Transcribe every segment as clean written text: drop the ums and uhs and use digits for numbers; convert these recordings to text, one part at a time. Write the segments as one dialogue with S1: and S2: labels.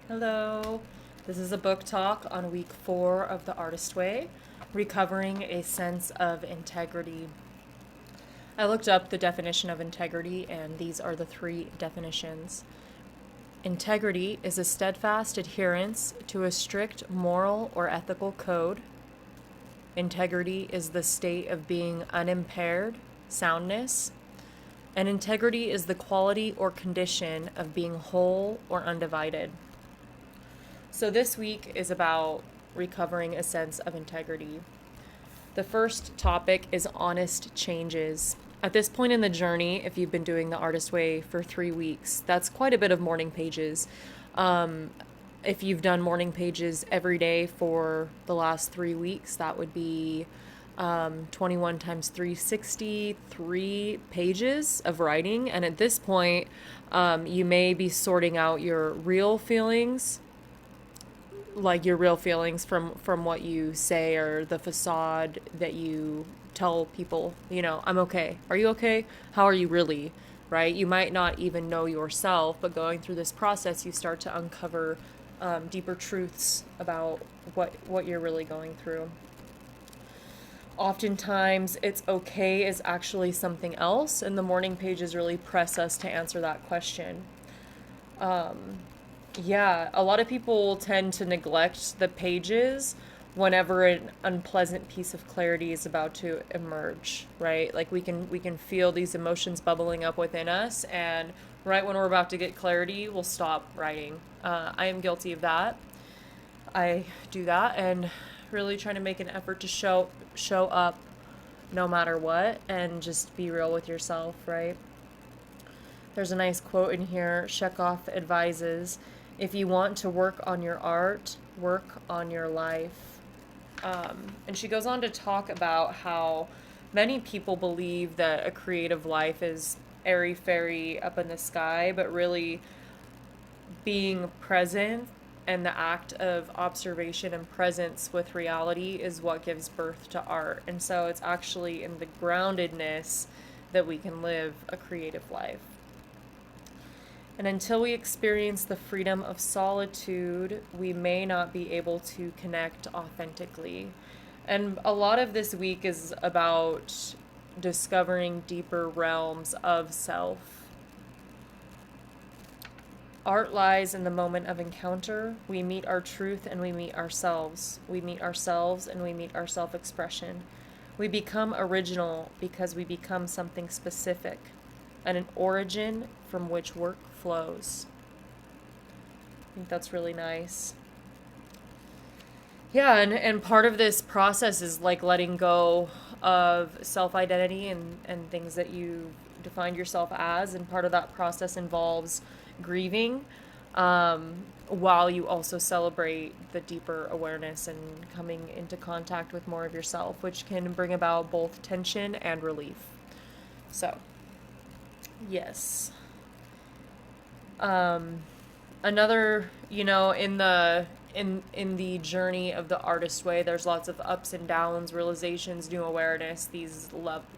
S1: Hello. This is a book talk on week 4 of The Artist Way, recovering a sense of integrity. I looked up the definition of integrity, and these are the 3 definitions. Integrity is a steadfast adherence to a strict moral or ethical code. Integrity is the state of being unimpaired, soundness. And integrity is the quality or condition of being whole or undivided. So this week is about recovering a sense of integrity. The first topic is honest changes. At this point in the journey, if you've been doing the Artist Way for 3 weeks, that's quite a bit of morning pages. If you've done morning pages every day for the last 3 weeks, that would be 21 times 363 pages of writing. And at this point, you may be sorting out your real feelings, like your real feelings from what you say, or the facade that you tell people, I'm okay. Are you okay? How are you really? Right? You might not even know yourself, but going through this process, you start to uncover deeper truths about what you're really going through. Oftentimes, it's okay is actually something else, and the morning pages really press us to answer that question. Yeah, a lot of people tend to neglect the pages whenever an unpleasant piece of clarity is about to emerge, right? Like we can feel these emotions bubbling up within us, and right when we're about to get clarity, we'll stop writing. I am guilty of that. I do that, and really trying to make an effort to show up no matter what, and just be real with yourself, right? There's a nice quote in here. Chekhov advises, if you want to work on your art, work on your life. And she goes on to talk about how many people believe that a creative life is airy fairy up in the sky, but really being present and the act of observation and presence with reality is what gives birth to art. And so it's actually in the groundedness that we can live a creative life. And until we experience the freedom of solitude, we may not be able to connect authentically. And a lot of this week is about discovering deeper realms of self. Art lies in the moment of encounter. We meet our truth and we meet ourselves. We meet ourselves and we meet our self expression. We become original because we become something specific and an origin from which work flows. I think that's really nice. Yeah, and part of this process is like letting go of self identity and things that you defined yourself as. And part of that process involves grieving, while you also celebrate the deeper awareness and coming into contact with more of yourself, which can bring about both tension and relief. So, yes. Another, in the journey of the artist way, there's lots of ups and downs, realizations, new awareness, these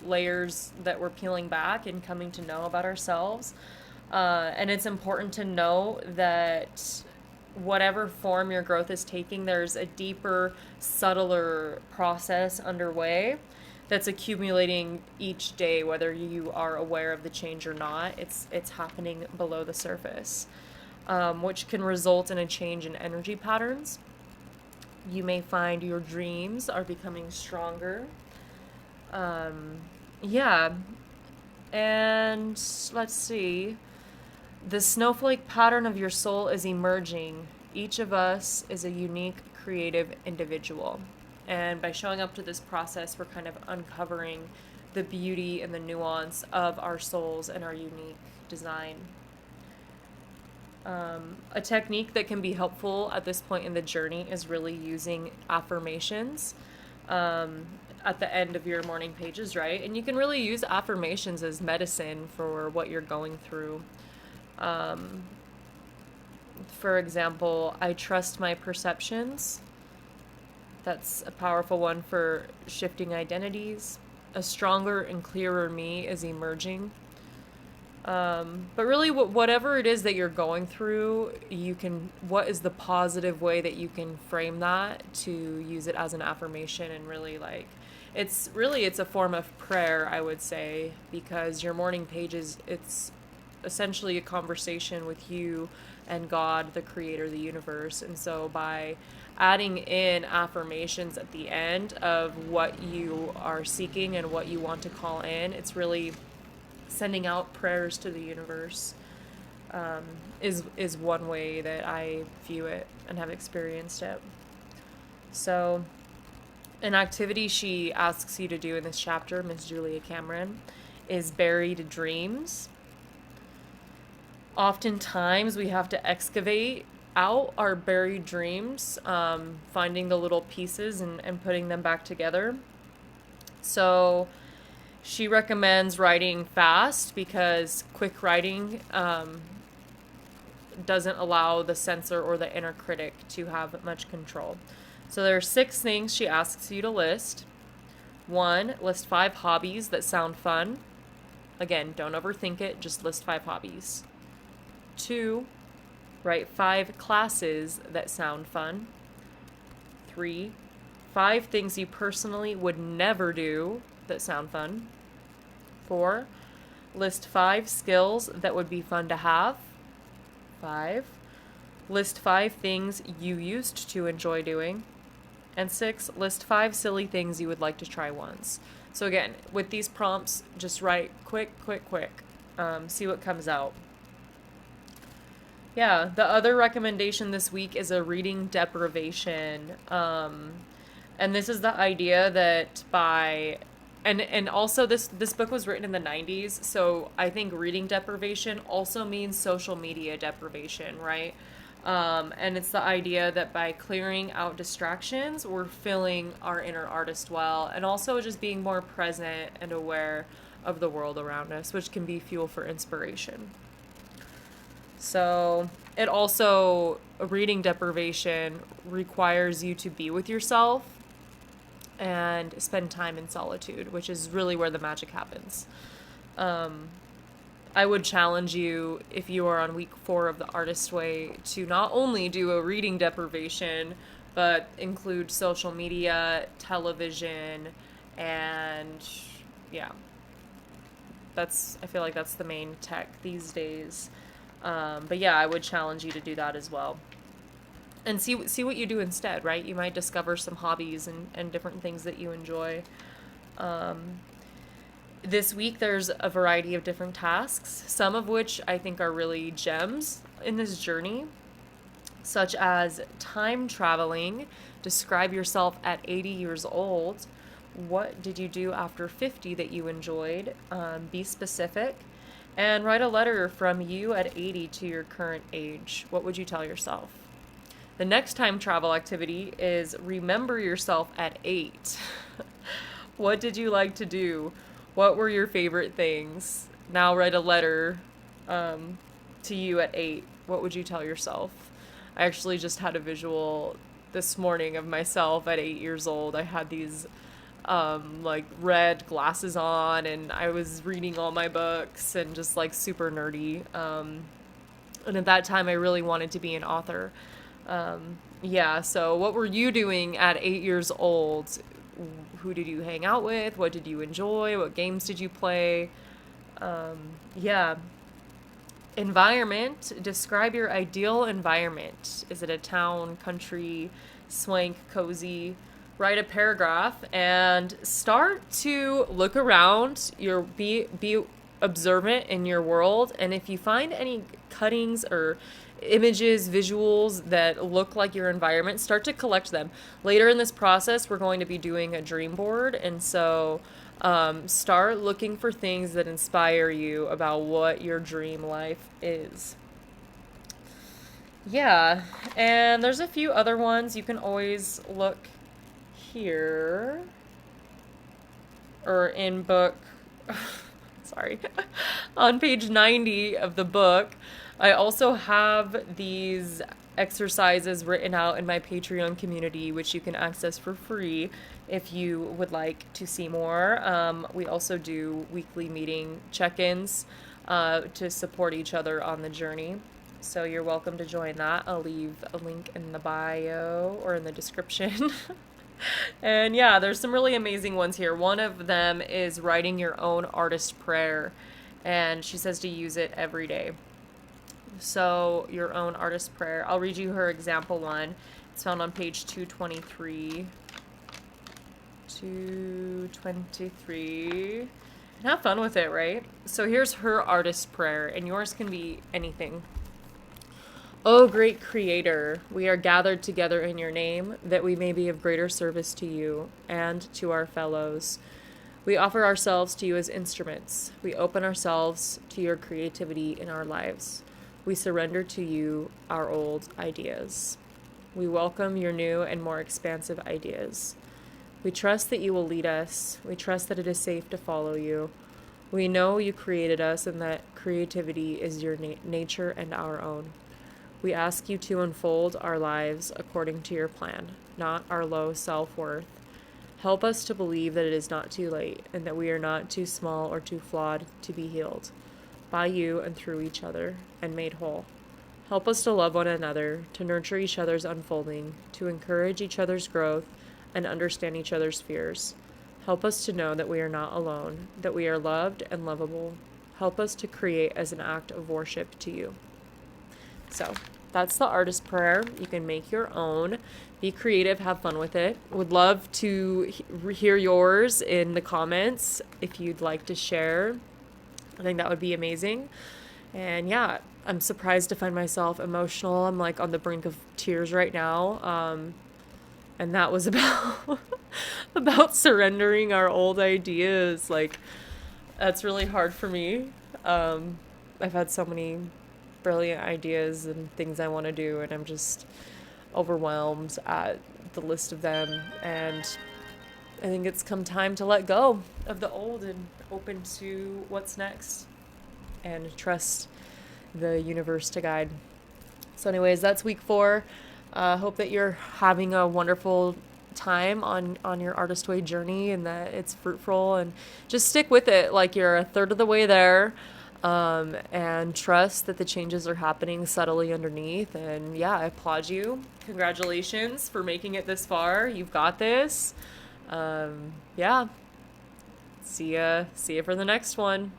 S1: layers that we're peeling back and coming to know about ourselves. And it's important to know that whatever form your growth is taking, there's a deeper, subtler process underway that's accumulating each day, whether you are aware of the change or not. It's happening below the surface, which can result in a change in energy patterns. You may find your dreams are becoming stronger. Yeah, and let's see. The snowflake pattern of your soul is emerging. Each of us is a unique creative individual. And by showing up to this process, we're kind of uncovering the beauty and the nuance of our souls and our unique design. A technique that can be helpful at this point in the journey is really using affirmations at the end of your morning pages, right? And you can really use affirmations as medicine for what you're going through. For example, I trust my perceptions. That's a powerful one for shifting identities. A stronger and clearer me is emerging. But really, whatever it is that you're going through, what is the positive way that you can frame that to use it as an affirmation and really like, it's a form of prayer, I would say, because your morning pages, it's essentially a conversation with you and God, the creator of the universe. And so by adding in affirmations at the end of what you are seeking and what you want to call in, it's really sending out prayers to the universe, is one way that I view it and have experienced it. So an activity she asks you to do in this chapter, Miss Julia Cameron, is buried dreams. Oftentimes we have to excavate out our buried dreams, finding the little pieces and putting them back together. So she recommends writing fast because quick writing doesn't allow the censor or the inner critic to have much control. So there are 6 things she asks you to list. 1, list 5 hobbies that sound fun. Again, don't overthink it, just list 5 hobbies. 2, write 5 classes that sound fun. 3, 5 things you personally would never do that sound fun. 4, list 5 skills that would be fun to have. 5, list 5 things you used to enjoy doing. And 6, list 5 silly things you would like to try once. So again, with these prompts, just write quick. See what comes out. Yeah, the other recommendation this week is a reading deprivation. And this is the idea that and also this book was written in the 90s, so I think reading deprivation also means social media deprivation, right? And it's the idea that by clearing out distractions, we're filling our inner artist well, and also just being more present and aware of the world around us, which can be fuel for inspiration. So it also, reading deprivation requires you to be with yourself and spend time in solitude, which is really where the magic happens. I would challenge you, if you are on week 4 of the Artist Way, to not only do a reading deprivation, but include social media, television, and yeah. I feel like that's the main tech these days. But yeah, I would challenge you to do that as well. And see what you do instead, right? You might discover some hobbies and different things that you enjoy. This week there's a variety of different tasks, some of which I think are really gems in this journey, such as time traveling. Describe yourself at 80 years old. What did you do after 50 that you enjoyed? Be specific. And write a letter from you at 80 to your current age. What would you tell yourself? The next time travel activity is remember yourself at 8. What did you like to do? What were your favorite things? Now write a letter to you at 8. What would you tell yourself? I actually just had a visual this morning of myself at 8 years old. I had these like red glasses on, and I was reading all my books and just like super nerdy. And at that time I really wanted to be an author. Yeah, so what were you doing at 8 years old? Who did you hang out with? What did you enjoy? What games did you play? Yeah. Environment. Describe your ideal environment. Is it a town, country, swank, cozy? Write a paragraph and start to look around. Be observant in your world, and if you find any cuttings or images, visuals that look like your environment, start to collect them. Later in this process, we're going to be doing a dream board, and so start looking for things that inspire you about what your dream life is. Yeah, and there's a few other ones. You can always look here or in book sorry on page 90 of the book. I also have these exercises written out in my Patreon community, which you can access for free if you would like to see more. We also do weekly meeting check-ins to support each other on the journey. So you're welcome to join that. I'll leave a link in the bio or in the description. And yeah, there's some really amazing ones here. One of them is writing your own artist prayer, and she says to use it every day. So, your own artist prayer. I'll read you her example one. It's found on page 223. 223. And have fun with it, right? So, here's her artist prayer, and yours can be anything. O great Creator, we are gathered together in your name, that we may be of greater service to you and to our fellows. We offer ourselves to you as instruments. We open ourselves to your creativity in our lives. We surrender to you our old ideas. We welcome your new and more expansive ideas. We trust that you will lead us. We trust that it is safe to follow you. We know you created us and that creativity is your nature and our own. We ask you to unfold our lives according to your plan, not our low self-worth. Help us to believe that it is not too late and that we are not too small or too flawed to be healed by you and through each other and made whole. Help us to love one another, to nurture each other's unfolding, to encourage each other's growth, and understand each other's fears. Help us to know that we are not alone, that we are loved and lovable. Help us to create as an act of worship to you. So that's the artist prayer. You can make your own. Be creative. Have fun with it. Would love to hear yours in the comments if you'd like to share. I think that would be amazing. And yeah, I'm surprised to find myself emotional. I'm like on the brink of tears right now. And that was about about surrendering our old ideas. Like, that's really hard for me. I've had so many brilliant ideas and things I want to do, and I'm just overwhelmed at the list of them. And I think it's come time to let go of the old and open to what's next and trust the universe to guide. So anyways, that's week 4. Hope that you're having a wonderful time on your Artist Way journey and that it's fruitful, and just stick with it. Like, you're a third of the way there. And trust that the changes are happening subtly underneath. And yeah, I applaud you. Congratulations for making it this far. You've got this. Yeah. See ya for the next one.